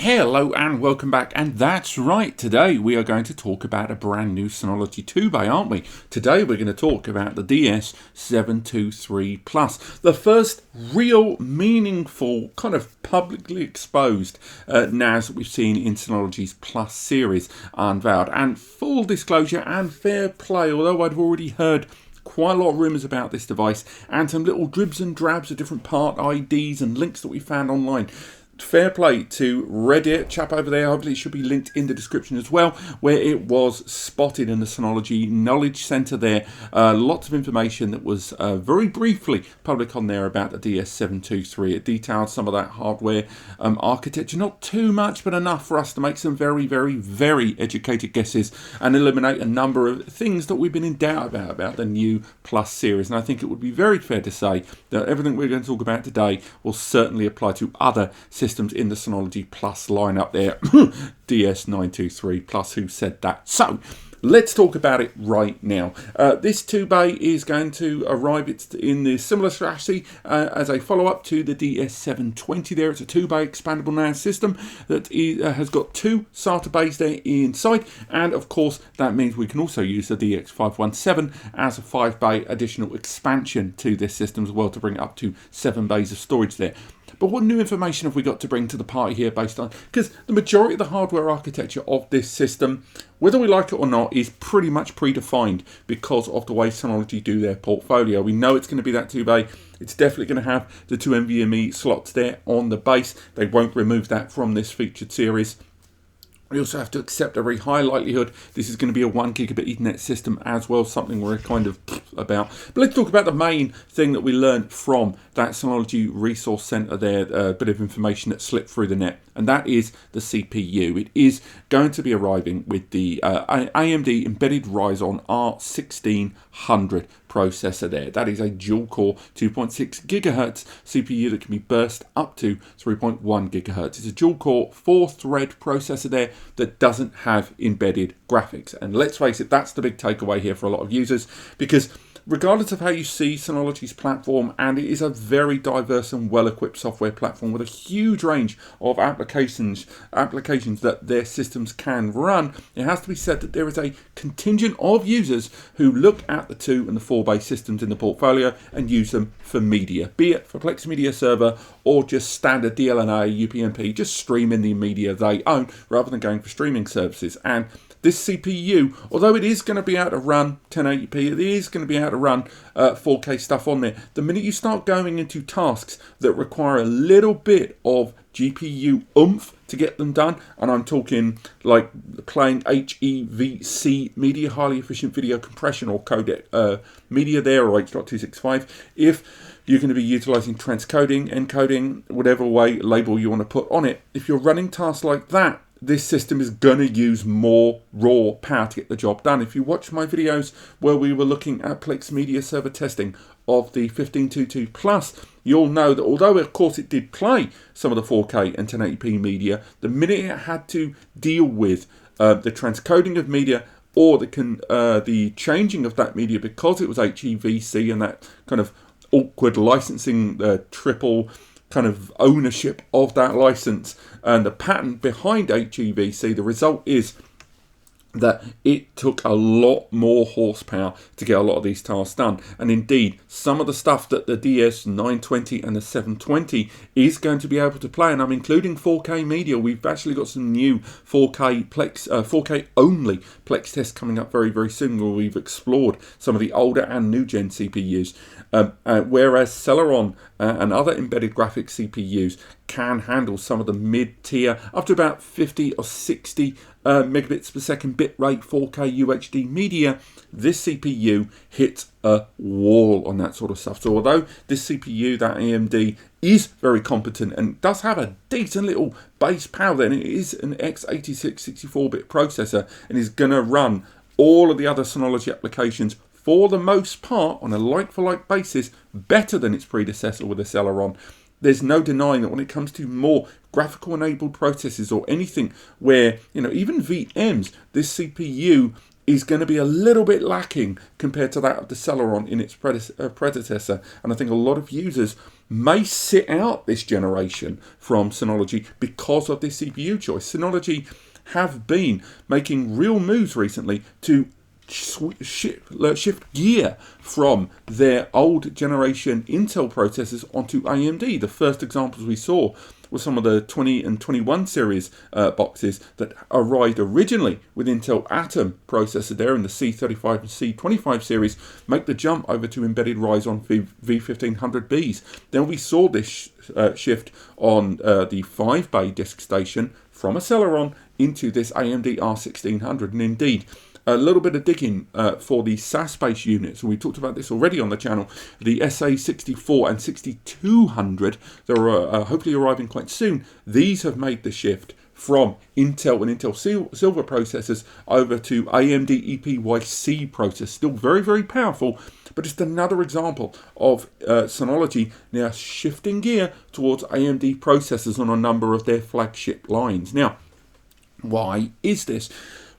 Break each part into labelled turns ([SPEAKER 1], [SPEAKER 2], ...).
[SPEAKER 1] Hello and welcome back, and that's right, today we are going to talk about a brand new Synology 2-bay, aren't we? Today we're going to talk about the DS723 Plus, the first real meaningful kind of publicly exposed NAS that we've seen in Synology's Plus series unveiled. And full disclosure and fair play, although I'd already heard quite a lot of rumours about this device and some little dribs and drabs of different part IDs and links that we found online. Fair play to Reddit, chap over there, hopefully it should be linked in the description as well, where it was spotted in the Synology Knowledge Center there. Lots of information that was very briefly public on there about the DS723. It detailed some of that hardware architecture, not too much, but enough for us to make some very, very, very educated guesses and eliminate a number of things that we've been in doubt about the new Plus series. And I think it would be very fair to say that everything we're going to talk about today will certainly apply to other systems in the Synology Plus lineup there. DS923 Plus, who said that? So let's talk about it right now. This 2-bay is going to arrive in the similar strategy as a follow-up to the DS720 there. It's a 2-bay expandable NAS system that has got two SATA bays there inside, and of course that means we can also use the DX517 as a 5-bay additional expansion to this system as well to bring it up to 7 bays of storage there. But what new information have we got to bring to the party here based on, because the majority of the hardware architecture of this system, whether we like it or not, is pretty much predefined because of the way Synology do their portfolio. We know it's going to be that 2-bay. It's definitely going to have the two NVMe slots there on the base. They won't remove that from this featured series. We also have to accept a very high likelihood this is going to be a 1 gigabit Ethernet system as well, something we're kind of about. But let's talk about the main thing that we learned from that Synology Resource Center there, a bit of information that slipped through the net, and that is the CPU. It is going to be arriving with the AMD embedded Ryzen R1600 processor there. That is a dual-core 2.6 gigahertz CPU that can be burst up to 3.1 gigahertz. It's a dual-core 4-thread processor there that doesn't have embedded graphics. And let's face it, that's the big takeaway here for a lot of users, because regardless of how you see Synology's platform, and it is a very diverse and well-equipped software platform with a huge range of applications that their systems can run, it has to be said that there is a contingent of users who look at the 2 and the 4-bay systems in the portfolio and use them for media, be it for Plex Media Server or just standard DLNA, UPnP, just streaming the media they own rather than going for streaming services. And this CPU, although it is going to be able to run 1080p, it is going to be able to run 4K stuff on there. The minute you start going into tasks that require a little bit of GPU oomph to get them done, and I'm talking like playing HEVC media, highly efficient video compression or codec media there, or H.265, if you're going to be utilizing transcoding, encoding, whatever way label you want to put on it, if you're running tasks like that, this system is going to use more raw power to get the job done. If you watch my videos where we were looking at Plex Media Server testing of the 1522 Plus, you'll know that although of course it did play some of the 4K and 1080p media, the minute it had to deal with the transcoding of media or the changing of that media because it was HEVC and that kind of awkward licensing, triple kind of ownership of that license and the patent behind HEVC, the result is that it took a lot more horsepower to get a lot of these tasks done. And indeed, some of the stuff that the DS920 and the 720 is going to be able to play, and I'm including 4K media. We've actually got some new 4K Plex, 4K only Plex tests coming up very, very soon, where we've explored some of the older and new gen CPUs. Whereas Celeron and other embedded graphics CPUs can handle some of the mid-tier, up to about 50 or 60 megabits per second bitrate 4K UHD media, this CPU hits a wall on that sort of stuff. So although this CPU, that AMD, is very competent and does have a decent little base power, then it is an x86 64-bit processor and is going to run all of the other Synology applications for the most part on a like-for-like basis better than its predecessor with the Celeron. There's no denying that when it comes to more graphical enabled processes or anything where, even VMs, this CPU is going to be a little bit lacking compared to that of the Celeron in its predecessor. And I think a lot of users may sit out this generation from Synology because of this CPU choice. Synology have been making real moves recently to shift gear from their old generation Intel processors onto AMD. The first examples we saw were some of the 20 and 21 series boxes that arrived originally with Intel Atom processor there in the C35 and C25 series, make the jump over to embedded Ryzen V1500Bs. Then we saw this shift on the 5-bay Diskstation from a Celeron into this AMD R1600, and indeed a little bit of digging for the SAS-based units. We talked about this already on the channel. The SA64 and 6200, that are hopefully arriving quite soon. These have made the shift from Intel and Intel Silver processors over to AMD EPYC processors. Still very, very powerful, but just another example of Synology now shifting gear towards AMD processors on a number of their flagship lines. Now, why is this?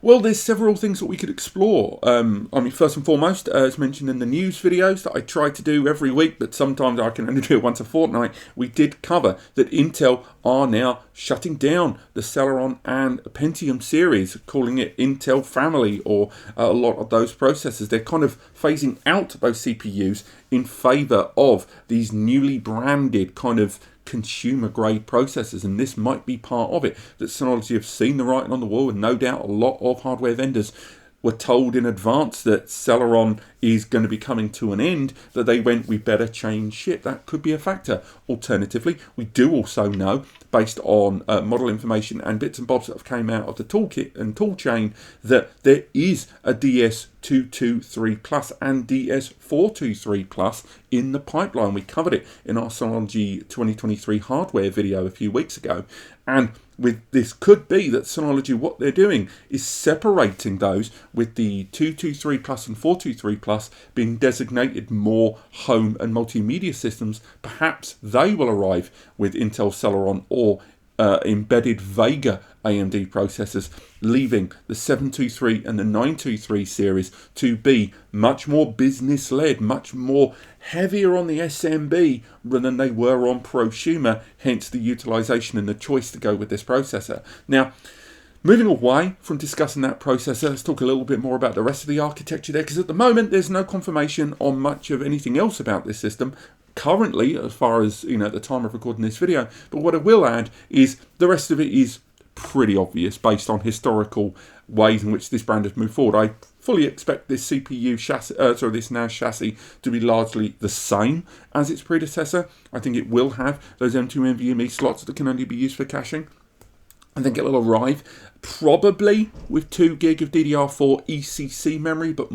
[SPEAKER 1] Well, there's several things that we could explore. I mean, first and foremost, as mentioned in the news videos that I try to do every week, but sometimes I can only do it once a fortnight, we did cover that Intel are now shutting down the Celeron and Pentium series, calling it Intel Family, or a lot of those processors. They're kind of phasing out those CPUs in favor of these newly branded kind of consumer grade processors, and this might be part of it, that Synology have seen the writing on the wall, and no doubt a lot of hardware vendors were told in advance that Celeron is going to be coming to an end, that they went, we better change shit. That could be a factor. Alternatively, we do also know, based on model information and bits and bobs that have came out of the toolkit and toolchain, that there is a DS223 Plus and DS423 Plus in the pipeline. We covered it in our Synology 2023 hardware video a few weeks ago. And with this could be that Synology, what they're doing is separating those, with the 223 Plus and 423 Plus being designated more home and multimedia systems. Perhaps they will arrive with Intel Celeron or embedded Vega AMD processors, leaving the 723 and the 923 series to be much more business-led, much more heavier on the SMB than they were on prosumer, hence the utilization and the choice to go with this processor. Now, moving away from discussing that processor, let's talk a little bit more about the rest of the architecture there, because at the moment there's no confirmation on much of anything else about this system currently, as far as, you know, at the time of recording this video. But what I will add is the rest of it is pretty obvious based on historical ways in which this brand has moved forward. I fully expect this CPU chassis, this NAS chassis, to be largely the same as its predecessor. I think it will have those M2 NVMe slots that can only be used for caching. I think it will arrive probably with 2 gig of DDR4 ECC memory, but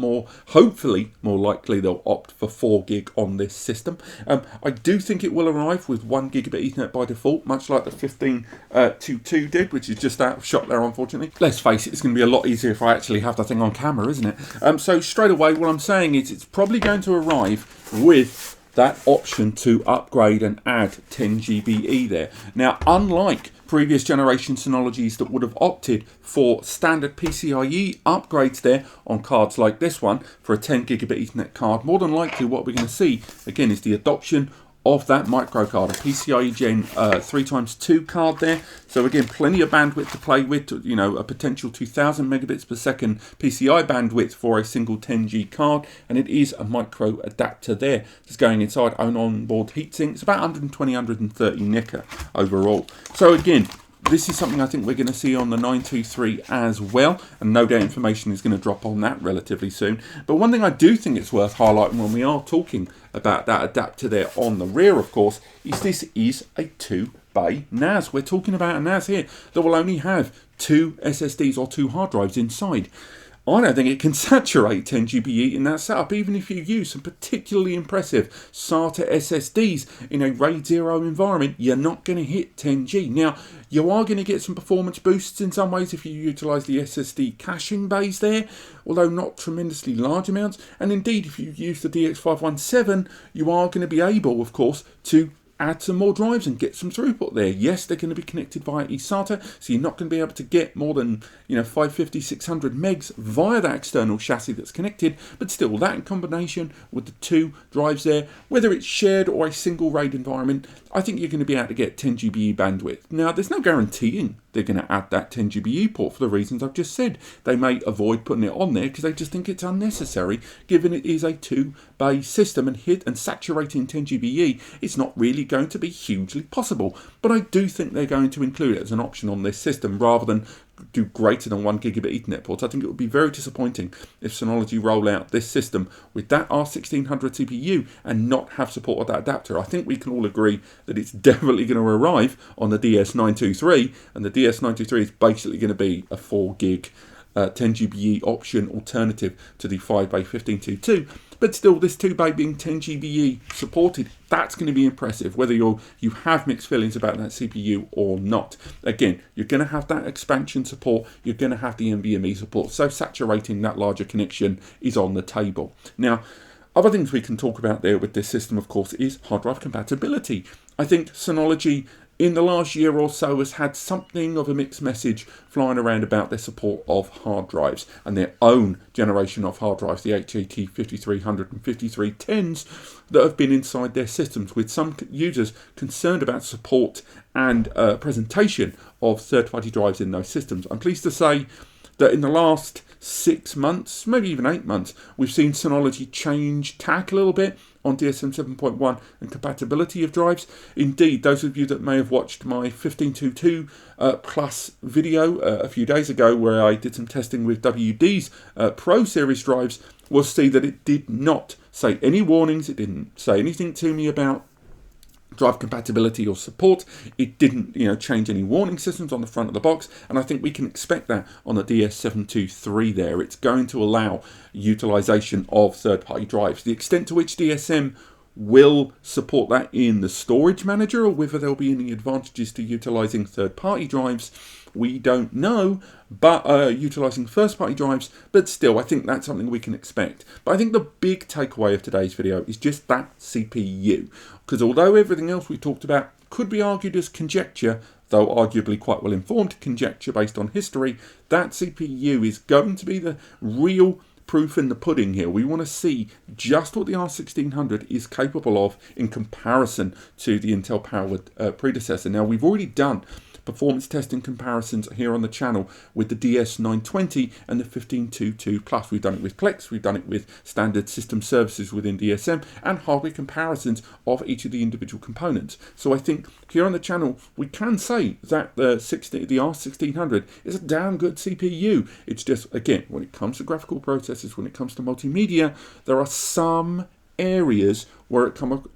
[SPEAKER 1] hopefully more likely they'll opt for 4 gig on this system. I do think it will arrive with 1 gigabit Ethernet by default, much like the 1522 did, which is just out of shot there, unfortunately. Let's face it, it's going to be a lot easier if I actually have the thing on camera, isn't it? So straight away, what I'm saying is it's probably going to arrive with that option to upgrade and add 10 GBE there. Now, unlike previous generation Synologies that would have opted for standard PCIe upgrades there on cards like this one for a 10 gigabit Ethernet card, more than likely what we're going to see again is the adoption of that micro card, a PCIe Gen 3x2 card there. So again, plenty of bandwidth to play with, you know, a potential 2000 megabits per second PCI bandwidth for a single 10G card, and it is a micro adapter there. Just going inside own onboard heatsink. It's about 120, 130 nickel overall. So again, this is something I think we're going to see on the 923 as well, and no doubt information is going to drop on that relatively soon. But one thing I do think it's worth highlighting when we are talking about that adapter there on the rear, of course, is this is a 2-bay NAS. We're talking about a NAS here that will only have 2 SSDs or 2 hard drives inside. I don't think it can saturate 10 GBE in that setup, even if you use some particularly impressive SATA SSDs in a RAID 0 environment. You're not going to hit 10G. Now, you are going to get some performance boosts in some ways if you utilise the SSD caching bays there, although not tremendously large amounts. And indeed, if you use the DX517, you are going to be able, of course, to add some more drives and get some throughput there. Yes, they're going to be connected via eSATA, so you're not going to be able to get more than 550, 600 megs via that external chassis that's connected, but still, that in combination with the 2 drives there, whether it's shared or a single RAID environment, I think you're going to be able to get 10 GBE bandwidth. Now, there's no guaranteeing they're going to add that 10 GBE port for the reasons I've just said. They may avoid putting it on there because they just think it's unnecessary, given it is a 2-bay system, and saturating 10 GBE, it's not really going to be hugely possible. But I do think they're going to include it as an option on this system rather than do greater than 1 gigabit Ethernet ports. I think it would be very disappointing if Synology roll out this system with that R1600 CPU and not have support of that adapter. I think we can all agree that it's definitely going to arrive on the DS923, and the DS923 is basically going to be a 4 gig 10 GBE option alternative to the 5-bay 1522. But still, this 2-bay being 10 GBE supported, that's going to be impressive, whether you have mixed feelings about that CPU or not. Again, you're going to have that expansion support, you're going to have the NVMe support, so saturating that larger connection is on the table. Now, other things we can talk about there with this system, of course, is hard drive compatibility. I think Synology in the last year or so has had something of a mixed message flying around about their support of hard drives and their own generation of hard drives, the HAT 5300 and 5310s that have been inside their systems, with some users concerned about support and presentation of third-party drives in those systems. I'm pleased to say that in the last 6 months, maybe even 8 months, we've seen Synology change tack a little bit on DSM 7.1 and compatibility of drives. Indeed, those of you that may have watched my 1522 Plus video a few days ago, where I did some testing with WD's Pro Series drives, will see that it did not say any warnings, it didn't say anything to me about drive compatibility or support. It didn't change any warning systems on the front of the box, and I think we can expect that on the DS723 there. It's going to allow utilization of third-party drives. The extent to which DSM will support that in the storage manager, or whether there'll be any advantages to utilizing third-party drives, we don't know, but utilizing first-party drives, but still, I think that's something we can expect. But I think the big takeaway of today's video is just that CPU, because although everything else we talked about could be argued as conjecture, though arguably quite well-informed conjecture based on history, that CPU is going to be the real proof in the pudding here. We want to see just what the R1600 is capable of in comparison to the Intel-powered predecessor. Now, we've already done performance testing comparisons here on the channel with the DS920 and the 1522 Plus. We've done it with Plex, we've done it with standard system services within DSM, and hardware comparisons of each of the individual components. So I think here on the channel we can say that the R1600 is a damn good CPU. It's just, again, when it comes to graphical processors, when it comes to multimedia, there are some areas where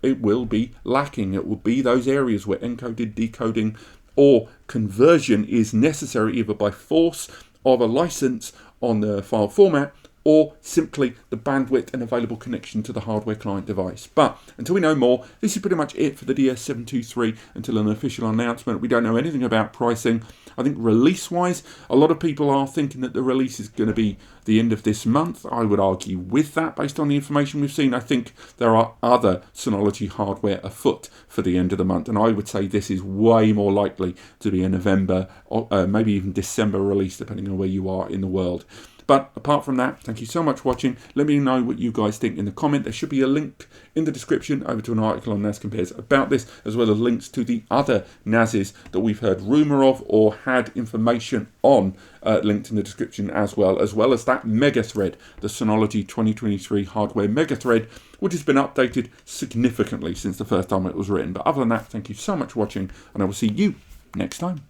[SPEAKER 1] it will be lacking. It will be those areas where encoded, decoding, or conversion is necessary either by force of a license on the file format or simply the bandwidth and available connection to the hardware client device. But until we know more, this is pretty much it for the DS723 until an official announcement. We don't know anything about pricing. I think release-wise, a lot of people are thinking that the release is going to be the end of this month. I would argue with that based on the information we've seen. I think there are other Synology hardware afoot for the end of the month, and I would say this is way more likely to be a November or maybe even December release, depending on where you are in the world. But apart from that, thank you so much for watching. Let me know what you guys think in the comment. There should be a link in the description over to an article on NAS Compares about this, as well as links to the other NASs that we've heard rumour of or had information on linked in the description as well as that mega thread, the Synology 2023 hardware mega thread, which has been updated significantly since the first time it was written. But other than that, thank you so much for watching, and I will see you next time.